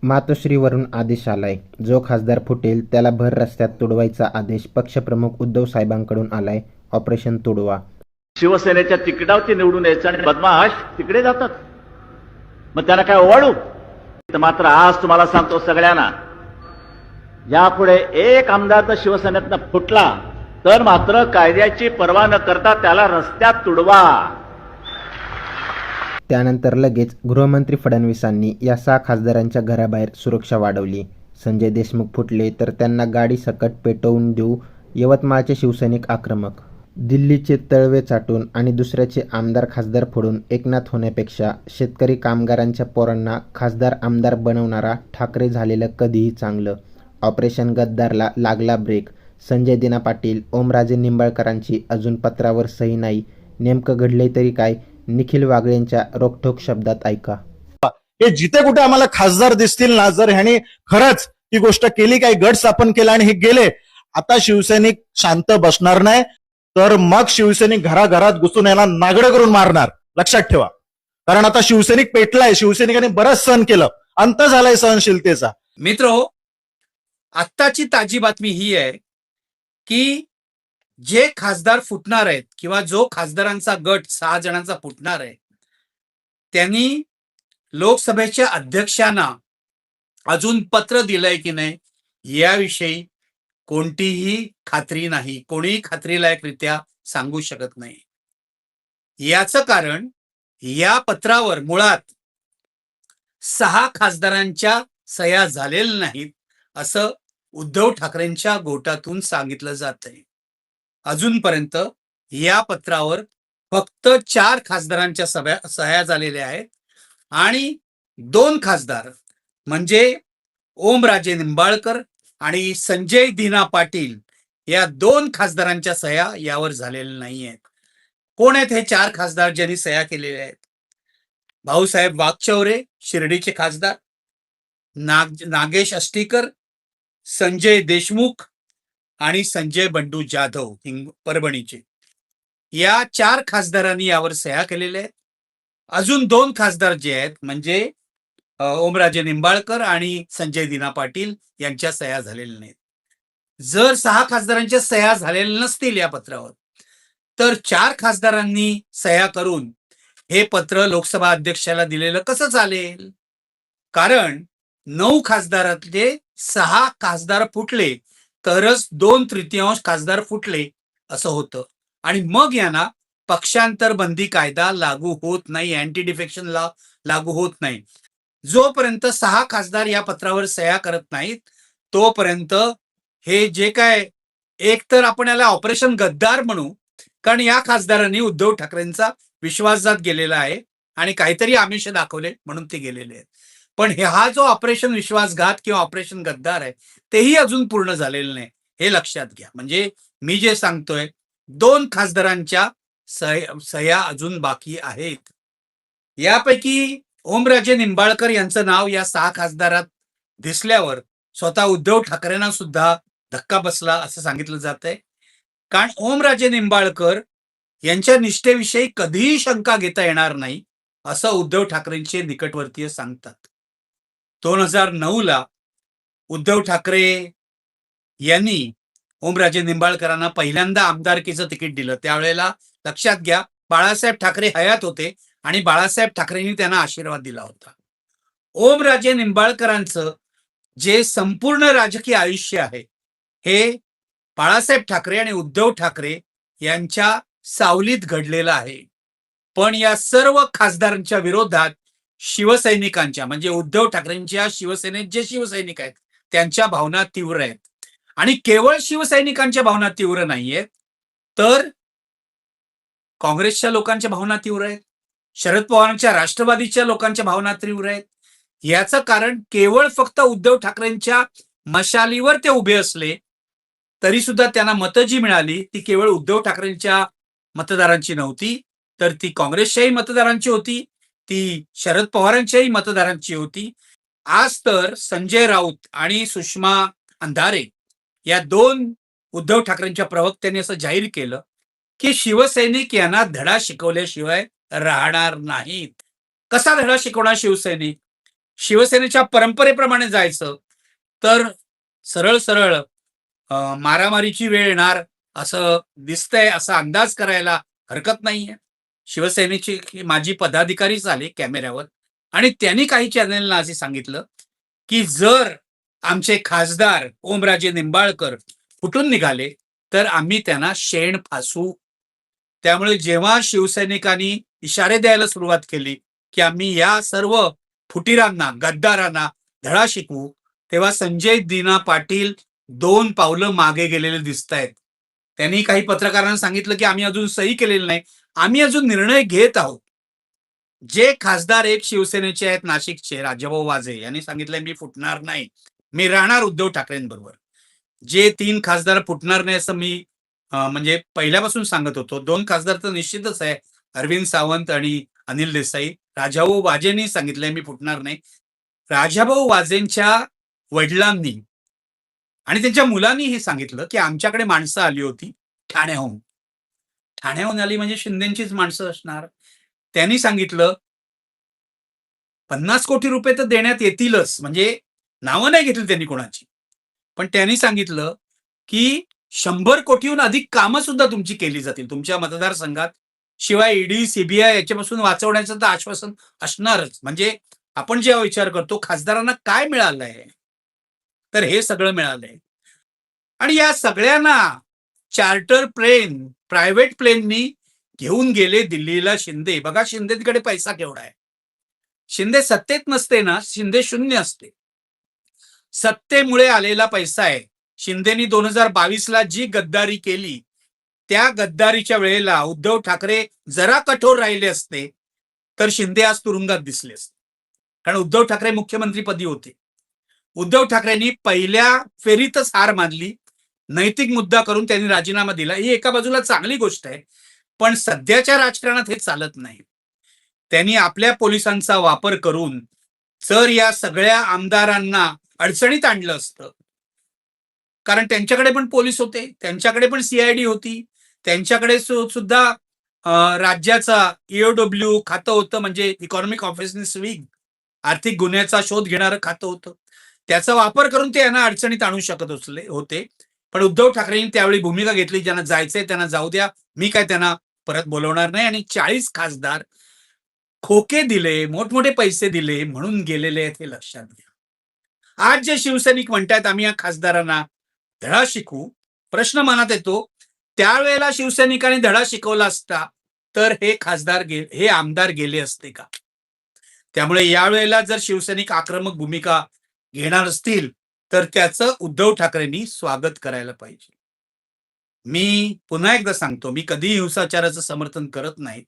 मातोश्रीवरून आदेश आलाय. जो खासदार फुटेल त्याला भर रस्त्यात तुडवायचा आदेश पक्षप्रमुख उद्धव साहेबांकडून आलाय. ऑपरेशन तुडवा. शिवसेनेच्या तिकिटावरती निवडून यायचं आणि बदमाश तिकडे जातात. मग त्यांना काय ओवाळू? मात्र आज तुम्हाला सांगतो सगळ्यांना, यापुढे एक आमदार तर शिवसेनेतनं फुटला तर मात्र कायद्याची पर्वा न करता त्याला रस्त्यात तुडवा. त्यानंतर लगेच गृहमंत्री फडणवीसांनी या 6 खासदारांच्या घराबाहेर सुरक्षा वाढवली. संजय देशमुख फुटले तर त्यांना गाडी सकट पेटवून देऊ, यवतमाळचे शिवसैनिक आक्रमक. दिल्लीचे तळवे चाटून आणि दुसऱ्याचे आमदार खासदार फोडून एकनाथ होण्यापेक्षा शेतकरी कामगारांच्या पोरांना खासदार आमदार बनवणारा ठाकरे झालेलं कधीही चांगलं. ऑपरेशन गद्दारला लागला ब्रेक. संजय दिना पाटील, ओमराजे निंबाळकरांची अजून पत्रावर सही नाही. नेमकं घडलंय तरी काय? निखिल वागळेंच्या रोखठोक शब्दात ऐका. हे जिथे कुठे आम्हाला खासदार दिसतील ना, जर ह्यानी खरंच ही गोष्ट केली, काही गट स्थापन केला आणि हे गेले, आता शिवसैनिक शांत बसणार नाही. तर मग शिवसैनिक घराघरात घुसून याला नागडं करून मारणार. लक्षात ठेवा. कारण आता शिवसैनिक पेटलाय. शिवसैनिकांनी बरंच सहन केलं. अंत झालाय सहनशीलतेचा. मित्रो, आत्ताची ताजी बातमी ही आहे की जे खासदार फुटणार आहेत किंवा जो खासदारांचा गट 6 जणांचा फुटणार आहे, त्यांनी लोकसभेच्या अध्यक्षांना अजून पत्र दिलंय की नाही याविषयी कोणतीही खात्री नाही. कोणीही खात्रीलायकरित्या सांगू शकत नाही. याचं कारण, या पत्रावर मुळात 6 खासदारांच्या सह्या झालेल्या नाहीत असं उद्धव ठाकरेंच्या गोटातून सांगितलं जात आहे. अजूनपर्यंत या पत्रावर फक्त 4 खासदारांच्या सह्या झालेल्या आहेत आणि 2 खासदार म्हणजे ओमराजे निंबाळकर आणि संजय दिना पाटील या 2 खासदारांच्या सह्या यावर झालेल्या नाही आहेत. कोण आहेत हे 4 खासदार ज्यांनी सह्या केलेल्या आहेत? भाऊसाहेब वागचौरे, शिर्डीचे खासदार, नागेश अष्टीकर, संजय देशमुख आणि संजय बंडू जाधव परभणीचे. या 4 खासदारांनी यावर सह्या केलेल्या आहेत. अजून 2 खासदार जे आहेत म्हणजे ओमराजे निंबाळकर आणि संजय दिना पाटील यांच्या सह्या झालेल्या नाहीत. जर 6 खासदारांच्या सह्या झालेल्या नसतील या पत्रावर, तर 4 खासदारांनी सह्या करून हे पत्र लोकसभा अध्यक्षाला दिलेलं कसं चालेल? कारण 9 खासदारातले 6 खासदार फुटले तरच 2/3 खासदार फुटले असं होतं आणि मग यांना पक्षांतर बंदी कायदा लागू होत नाही, अँटी डिफेक्शन लॉ लागू होत नाही. जोपर्यंत 6 खासदार या पत्रावर सह्या करत नाहीत तोपर्यंत हे जे काय, एक तर आपण याला ऑपरेशन गद्दार म्हणू, कारण या खासदारांनी उद्धव ठाकरेंचा विश्वासघात केलेला आहे आणि काहीतरी आमिष दाखवले म्हणून ते गेलेले आहेत. पण हा जो ऑपरेशन विश्वासघात किंवा ऑपरेशन गद्दार आहे तेही अजून पूर्ण झालेलं नाही, हे लक्षात घ्या. म्हणजे मी जे सांगतोय, 2 खासदारांच्या सह्या अजून बाकी आहेत. यापैकी ओमराजे निंबाळकर यांचं नाव या 6 खासदारात दिसल्यावर स्वतः उद्धव ठाकरेंना सुद्धा धक्का बसला असं सांगितलं जात आहे. कारण ओमराजे निंबाळकर यांच्या निष्ठेविषयी कधीही शंका घेता येणार नाही असं उद्धव ठाकरेंचे निकटवर्तीय सांगतात. 2009ला उद्धव ठाकरे यांनी ओमराजे निंबाळकरांना पहिल्यांदा आमदारकीचं तिकीट दिलं. त्यावेळेला लक्षात घ्या, बाळासाहेब ठाकरे हयात होते आणि बाळासाहेब ठाकरेंनी त्यांना आशीर्वाद दिला होता. ओमराजे निंबाळकरांचं जे संपूर्ण राजकीय आयुष्य आहे हे बाळासाहेब ठाकरे आणि उद्धव ठाकरे यांच्या सावलीत घडलेलं आहे. पण या सर्व खासदारांच्या विरोधात शिवसैनिकांच्या, म्हणजे उद्धव ठाकरेंच्या शिवसेनेत जे शिवसैनिक आहेत त्यांच्या भावना तीव्र आहेत. आणि केवळ शिवसैनिकांच्या भावना तीव्र नाहीयेत, तर काँग्रेसच्या लोकांच्या भावना तीव्र आहेत, शरद पवारांच्या राष्ट्रवादीच्या लोकांच्या भावना तीव्र आहेत. याचं कारण केवळ फक्त उद्धव ठाकरेंच्या मशालीवर ते उभे असले तरी सुद्धा त्यांना मतं जी मिळाली ती केवळ उद्धव ठाकरेंच्या मतदारांची नव्हती, तर ती काँग्रेसच्याही मतदारांची होती, ती शरद पवारांच्याही मतदारांची होती. आज तर संजय राऊत आणि सुषमा अंधारे या 2 उद्धव ठाकरेंच्या प्रवक्त्यांनी असं जाहीर केलं की शिवसैनिक यांना धडा शिकवल्याशिवाय राहणार नाहीत. कसा धडा शिकवणार शिवसैनिक? शिवसेनेच्या परंपरेप्रमाणे जायचं तर सरळ सरळ मारामारीची वेळ येणार असं दिसतंय, असा अंदाज करायला हरकत नाहीये. शिवसेनेचे माजी पदाधिकारीच आले कॅमेऱ्यावर आणि त्यांनी काही चॅनेलला असे सांगितलं की जर आमचे खासदार ओमराजे निंबाळकर फुटून निघाले तर आम्ही त्यांना शेण फासू. त्यामुळे जेव्हा शिवसैनिकांनी इशारे द्यायला सुरुवात केली की आम्ही या सर्व फुटीरांना, गद्दारांना धडा शिकवू, तेव्हा संजय दीना पाटील 2 पावलं मागे गेलेले दिसत आहेत. त्यांनी काही पत्रकारांना सांगितलं की आम्ही अजून सही केलेली नाही, आम्ही अजून निर्णय घेत आहोत. जे खासदार एक शिवसेनेचे आहेत नाशिकचे राजाभाऊ वाजे यांनी सांगितलंय मी फुटणार नाही, मी राहणार उद्धव ठाकरेंबरोबर. जे 3 खासदार फुटणार नाही असं मी म्हणजे पहिल्यापासून सांगत होतो. 2 खासदार तर निश्चितच आहे, अरविंद सावंत आणि अनिल देसाई. राजाभाऊ वाजेंनी सांगितलंय मी फुटणार नाही. राजाभाऊ वाजेंच्या वडिलांनी आणि त्यांच्या मुलांनी हे सांगितलं की आमच्याकडे माणसं आली होती ठाण्याहून. ठाण्याहून आली म्हणजे शिंदेचीच माणसं असणार. त्यांनी सांगितलं 50 कोटी रुपये तर देण्यात येतीलच, म्हणजे नावं नाही घेतली त्यांनी कोणाची. पण त्यांनी सांगितलं की 100 कोटीहून अधिक कामं सुद्धा तुमची केली जातील तुमच्या मतदारसंघात. शिवाय ईडी, सीबीआय याच्यापासून वाचवण्याचं तर आश्वासन असणारच. म्हणजे आपण जेव्हा विचार करतो खासदारांना काय मिळालंय, तर हे सगळं मिळालंय. आणि या सगळ्यांना चार्टर प्लेन, प्रायव्हेट प्लेननी घेऊन गेले दिल्लीला शिंदे. बघा शिंदेकडे पैसा केवढा आहे. शिंदे सत्तेत नसते ना, शिंदे शून्य असते. सत्तेमुळे आलेला पैसा आहे. शिंदेनी 2022ला जी गद्दारी केली त्या गद्दारीच्या वेळेला उद्धव ठाकरे जरा कठोर राहिले असते तर शिंदे आज तुरुंगात दिसले असते. कारण उद्धव ठाकरे मुख्यमंत्रीपदी होते. उद्धव ठाकरेंनी पहिल्या फेरीतच हार मानली, नैतिक मुद्दा करून त्यांनी राजीनामा दिला. ही एका बाजूला चांगली गोष्ट आहे, पण सध्याच्या राजकारणात हे चालत नाही. त्यांनी आपल्या पोलिसांचा वापर करून जर या सगळ्या आमदारांना अडचणीत आणलं असतं, कारण त्यांच्याकडे पण पोलीस होते, त्यांच्याकडे पण सीआयडी होती, त्यांच्याकडे सुद्धा राज्याचा ईओडब्ल्यू खातं होतं, म्हणजे इकॉनॉमिक ऑफेन्सेस विंग, आर्थिक गुन्ह्याचा शोध घेणारं खातं होतं. त्याचा वापर करून ते यांना अडचणीत आणू शकत होते. पण उद्धव ठाकरेंनी त्यावेळी भूमिका घेतली, ज्यांना जायचंय त्यांना जाऊ द्या, मी काय त्यांना परत बोलवणार नाही. आणि 40 खासदार खोके दिले, मोठमोठे पैसे दिले म्हणून गेलेले आहेत हे लक्षात घ्या. आज जे शिवसैनिक म्हणतात आम्ही या खासदारांना धडा शिकवू, प्रश्न मनात येतो त्यावेळेला शिवसैनिकांनी धडा शिकवला असता तर हे आमदार गेले असते का? त्यामुळे यावेळेला जर शिवसैनिक आक्रमक भूमिका घेणार असतील तर त्याचं उद्धव ठाकरेंनी स्वागत करायला पाहिजे. मी पुन्हा एकदा सांगतो, मी कधीही हिंसाचाराचं समर्थन करत नाही,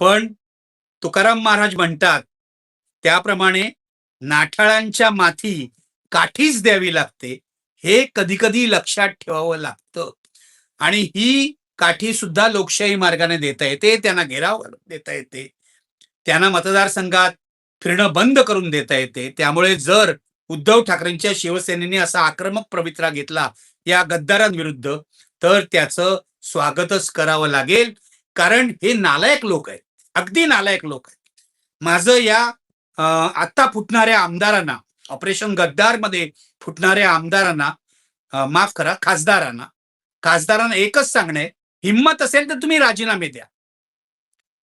पण तुकाराम महाराज म्हणतात त्याप्रमाणे नाठाळांच्या माथी काठीच द्यावी लागते, हे कधी कधी लक्षात ठेवावं लागतं. आणि ही काठी सुद्धा लोकशाही मार्गाने देता येते, त्यांना घेराव देता येते, त्यांना मतदारसंघात फिरणं बंद करून देता येते. त्यामुळे जर उद्धव ठाकरेंच्या शिवसेनेने असा आक्रमक पवित्रा घेतला या गद्दारांविरुद्ध तर त्याचं स्वागतच करावं लागेल, कारण हे नालायक लोक आहेत, अगदी नालायक लोक आहेत. माझं या आता फुटणाऱ्या आमदारांना, ऑपरेशन गद्दार मध्ये फुटणाऱ्या आमदारांना, माफ करा खासदारांना एकच सांगणे, हिम्मत असेल तर तुम्ही राजीनामे द्या,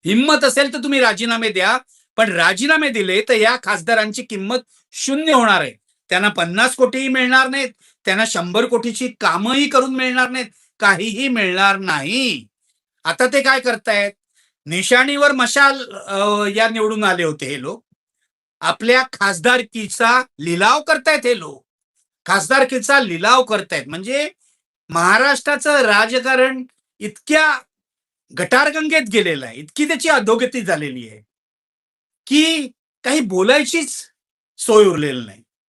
हिम्मत असेल तर तुम्ही राजीनामे द्या. पण राजीनामे दिले तर या खासदारांची किंमत शून्य होणार आहे. त्यांना 50 कोटीही मिळणार नाहीत, त्यांना 100 कोटीची कामही करून मिळणार नाहीत, काहीही मिळणार नाही. आता ते काय करतायत, निशाणीवर मशाल या निवडून आले होते हे लोक, आपल्या खासदारकीचा लिलाव करतायत. हे लोक खासदारकीचा लिलाव करतायत. म्हणजे महाराष्ट्राचं राजकारण इतक्या गटारगंगेत गेलेलं आहे, इतकी त्याची अधोगती झालेली आहे की काही बोलायचीच सोय उरलेली नाही.